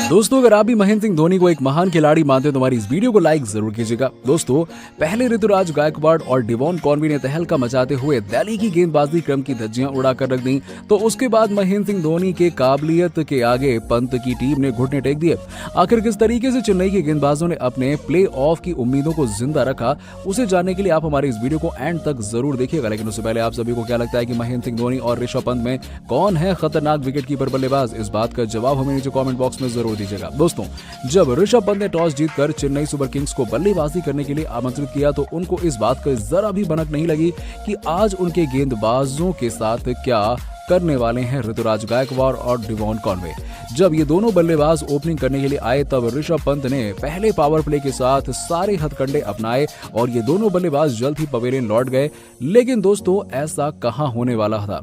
दोस्तों, अगर आप भी महेंद्र सिंह धोनी को एक महान खिलाड़ी मानते हो तो हमारी इस वीडियो को लाइक जरूर कीजिएगा। दोस्तों, पहले ऋतुराज गायकवाड़ और डेवॉन कॉनवे ने तहलका मचाते हुए दिल्ली की गेंदबाजी क्रम की धज्जियां उड़ाकर रख दी, तो उसके बाद महेंद्र सिंह धोनी के काबिलियत के आगे पंत की टीम ने घुटने टेक दिए। आखिर किस तरीके से चेन्नई के गेंदबाजों ने अपने प्ले ऑफ की उम्मीदों को जिंदा रखा, उसे जानने के लिए आप हमारे इस वीडियो को एंड तक जरूर देखिएगा। लेकिन उससे पहले आप सभी को क्या लगता है कि महेंद्र सिंह धोनी और ऋषभ पंत में कौन है खतरनाक विकेटकीपर बल्लेबाज? इस बात का जवाब हमें नीचे कमेंट बॉक्स में जरूर दीजिएगा। दोस्तों, जब ऋषभ पंत ने टॉस जीतकर चेन्नई सुपर किंग्स को बल्लेबाजी करने के लिए आमंत्रित किया तो उनको इस बात का जरा भी भनक नहीं लगी कि आज उनके गेंदबाजों के साथ क्या करने वाले हैं ऋतुराज गायकवाड़ और डेवॉन कॉनवे। जब ये दोनों बल्लेबाज ओपनिंग करने के लिए आए तब ऋषभ पंत ने पहले पावर प्ले के साथ सारे हथकंडे अपनाए और ये दोनों बल्लेबाज जल्द ही पवेलियन लौट गए। लेकिन दोस्तों, ऐसा कहां होने वाला था?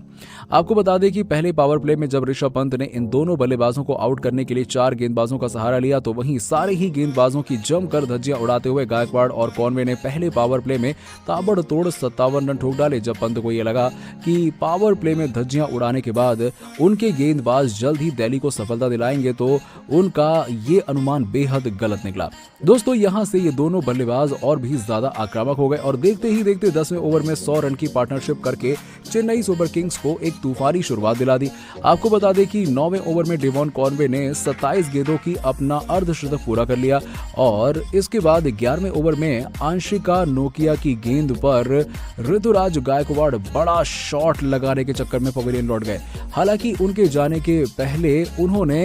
आपको बता दें कि पहले पावर प्ले में जब ऋषभ पंत ने इन दोनों बल्लेबाजों को आउट करने के लिए 4 गेंदबाजों का सहारा लिया तो वहीं सारे ही गेंदबाजों की जमकर धज्जियां उड़ाते हुए गायकवाड़ और कॉनवे ने पहले पावर प्ले में ताबड़तोड़ 57 रन ठोक डाले। जब पंत को यह लगा कि पावर प्ले में धज्जियां उड़ाने के बाद उनके गेंदबाज जल्द ही दिल्ली को सफलता दिलाएंगे तो उनका ये अनुमान बेहद गलत निकला। दोस्तों, यहां से ये दोनों बल्लेबाज और भी ज्यादा आक्रामक हो गए और देखते ही देखते 10वें ओवर में 100 रन की पार्टनरशिप करके चेन्नई सुपर किंग्स को एक तूफानी शुरुआत दिला दी। आपको बता दें कि 9वें ओवर में डेवॉन कॉनवे ने 27 गेंदों की अपना अर्धशतक पूरा कर लिया और इसके बाद 11वें ओवर में आंशिका नोकिया की गेंद पर ऋतुराज गायकवाड़ बड़ा शॉट लगाने के चक्कर में पवेलियन लौट गए। हालांकि उनके जाने के पहले उन्होंने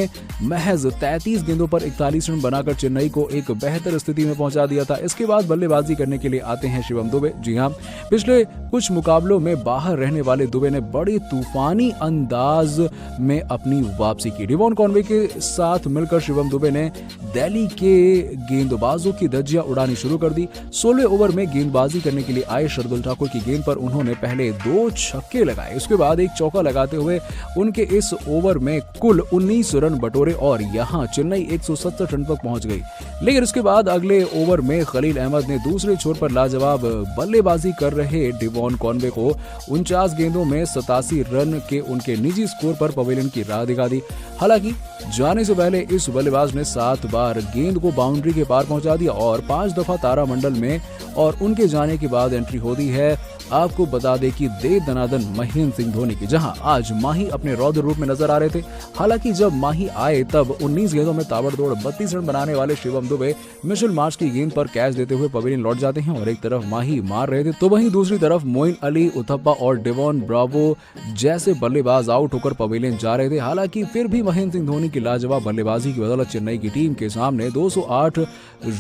महज 33 गेंदों पर 41 रन बनाकर चेन्नई को एक बेहतर स्थिति में पहुंचा दिया था। इसके बाद बल्लेबाजी करने के लिए आते हैं शिवम दुबे। जी हां, पिछले कुछ मुकाबलों में बाहर रहने वाले दुबे ने बड़ी तूफानी अंदाज में अपनी वापसी की। डेवॉन कॉनवे के साथ मिलकर शिवम दुबे ने दिल्ली के गेंदबाजों की धज्जियां उड़ानी शुरू कर दी। 16वें ओवर में गेंदबाजी करने के लिए आए शार्दुल ठाकुर की गेंद पर उन्होंने पहले 2 छक्के लगाए, उसके बाद एक चौका लगाते हुए उनके इस ओवर में कुल 19 रन बटोरे और यहां चेन्नई 170 रन तक पहुंच गई। लेकिन उसके बाद अगले ओवर में खलील अहमद ने दूसरे छोर पर लाजवाब बल्लेबाजी कर रहे डेवॉन कॉनवे को 49 गेंदों में 87 रन के उनके निजी स्कोर पर पवेलियन की राह दिखा दी। हालांकि जाने से पहले इस बल्लेबाज ने 7 बार गेंद को बाउंड्री के पार पहुंचा दिया और 5 दफा तारामंडल में और उनके जाने के बाद एंट्री होती है। आपको बता दें कि दे दनादन महेंद्र सिंह धोनी की, जहां आज माही अपने रौद्र रूप में नजर आ रहे थे। हालांकि जब माही आए तब 19 गेंदों में ताबड़तोड़ 32 रन बनाने वाले शिवम दुबे मिशेल मार्श की गेंद पर कैच देते हुए पवेलियन लौट जाते हैं और एक तरफ माही मार रहे थे तो वहीं दूसरी तरफ मोइन अली, उथप्पा और डेवॉन ब्रावो जैसे बल्लेबाज आउट होकर पवेलियन जा रहे थे। हालांकि फिर भी महेंद्र सिंह धोनी की लाजवाब बल्लेबाजी की बदौलत चेन्नई की टीम के सामने 208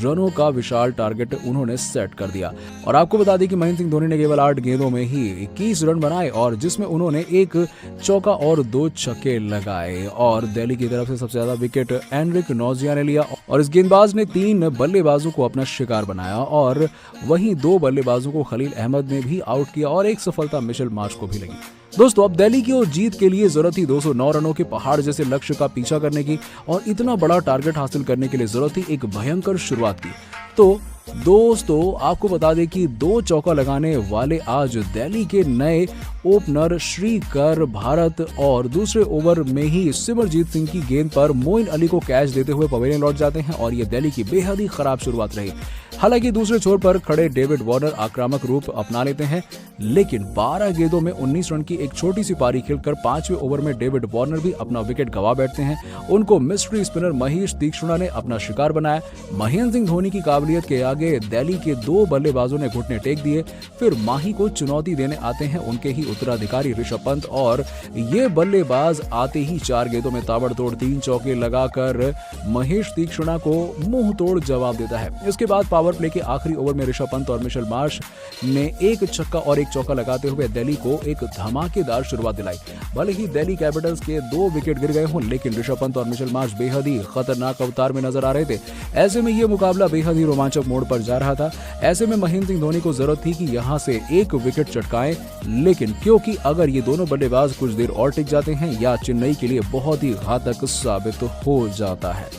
रनों का विशाल टारगेट उन्होंने सेट कर दिया। और आपको बता दें कि महेंद्र सिंह धोनी ने केवल 8 गेंदों में ही 21 रन बनाए और जिसमें उन्होंने एक चौका और 2 छक्के लगाए और दिल्ली की तरफ से सबसे ज्यादा विकेट एनरिक नोजिया ने लिया और इस गेंदबाज ने 3 बल्लेबाजों को अपना शिकार बनाया और वहीं 2 बल्लेबाजों को खलील अहमद ने भी आउट किया और एक सफलता मिशेल मार्श को भी लगी। दोस्तों, अब दिल्ली की ओर जीत के लिए जरूरत थी 209 रनों के पहाड़ जैसे लक्ष्य का पीछा करने की और इतना बड़ा टारगेट हासिल करने के लिए जरूरत थी एक भयंकर शुरुआत की। तो दोस्तों, आपको बता दें कि 2 चौका लगाने वाले आज दिल्ली के नए ओपनर श्रीकर भारत और दूसरे ओवर में ही सिमरजीत सिंह की गेंद पर मोइन अली को कैच देते हुए पवेलियन लौट जाते हैं और ये दिल्ली की बेहद ही खराब शुरुआत रही। हालांकि दूसरे छोर पर खड़े डेविड वार्नर आक्रामक रूप अपना लेते हैं, लेकिन 12 गेंदों में 19 रन की एक छोटी सी पारी खेलकर 5वें ओवर में डेविड वार्नर भी अपना विकेट गंवा बैठते हैं। उनको मिस्ट्री स्पिनर महेश तीक्ष्णा ने अपना शिकार बनाया। महेंद्र सिंह धोनी की काबिलियत के आगे दिल्ली के 2 बल्लेबाजों ने घुटने टेक दिए। फिर माही को चुनौती देने आते हैं उनके ही उत्तराधिकारी ऋषभ पंत और ये बल्लेबाज आते ही 4 गेंदों में ताबड़तोड़ 3 चौके लगाकर महेश तीक्ष्णा को मुंह तोड़ जवाब देता है। इसके बाद पावर प्ले के आखिरी ओवर में ऋषभ पंत और मिशेल मार्श ने एक छक्का और एक चौका लगाते हुए दिल्ली को एक धमाकेदार शुरुआत दिलाई। भले ही दिल्ली कैपिटल्स के 2 विकेट गिर गए हों, लेकिन ऋषभ पंत और मिशेल मार्श बेहद ही खतरनाक अवतार में नजर आ रहे थे। ऐसे में यह मुकाबला बेहद ही रोमांचक मोड़ पर जा रहा था। ऐसे में महेंद्र सिंह धोनी को जरूरत थी कि यहां से एक विकेट चटकाएं, लेकिन क्योंकि अगर ये दोनों बल्लेबाज कुछ देर और टिक जाते हैं या चेन्नई के लिए बहुत ही घातक साबित हो जाता है।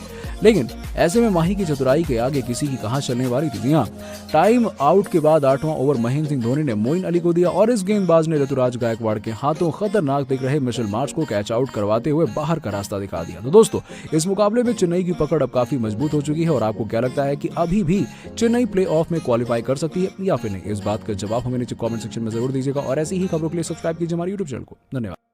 लेकिन ऐसे में माही की चतुराई के आगे किसी की कहां चलने वाली थी। हाँ, टाइम आउट के बाद 8वां ओवर महेंद्र सिंह धोनी ने मोइन अली को दिया और इस गेंदबाज ने ऋतुराज गायकवाड़ के हाथों खतरनाक दिख रहे मिशेल मार्श को कैच आउट करवाते हुए बाहर का रास्ता दिखा दिया। तो दोस्तों, इस मुकाबले में चेन्नई की पकड़ अब काफी मजबूत हो चुकी है और आपको क्या लगता है कि अभी भी चेन्नई प्लेऑफ में क्वालिफाई कर सकती है या फिर नहीं? इस बात का जवाब हमें नीचे कमेंट सेक्शन में जरूर दीजिएगा और ऐसी ही खबरों के लिए सब्सक्राइब कीजिए हमारे यूट्यूब चैनल को। धन्यवाद।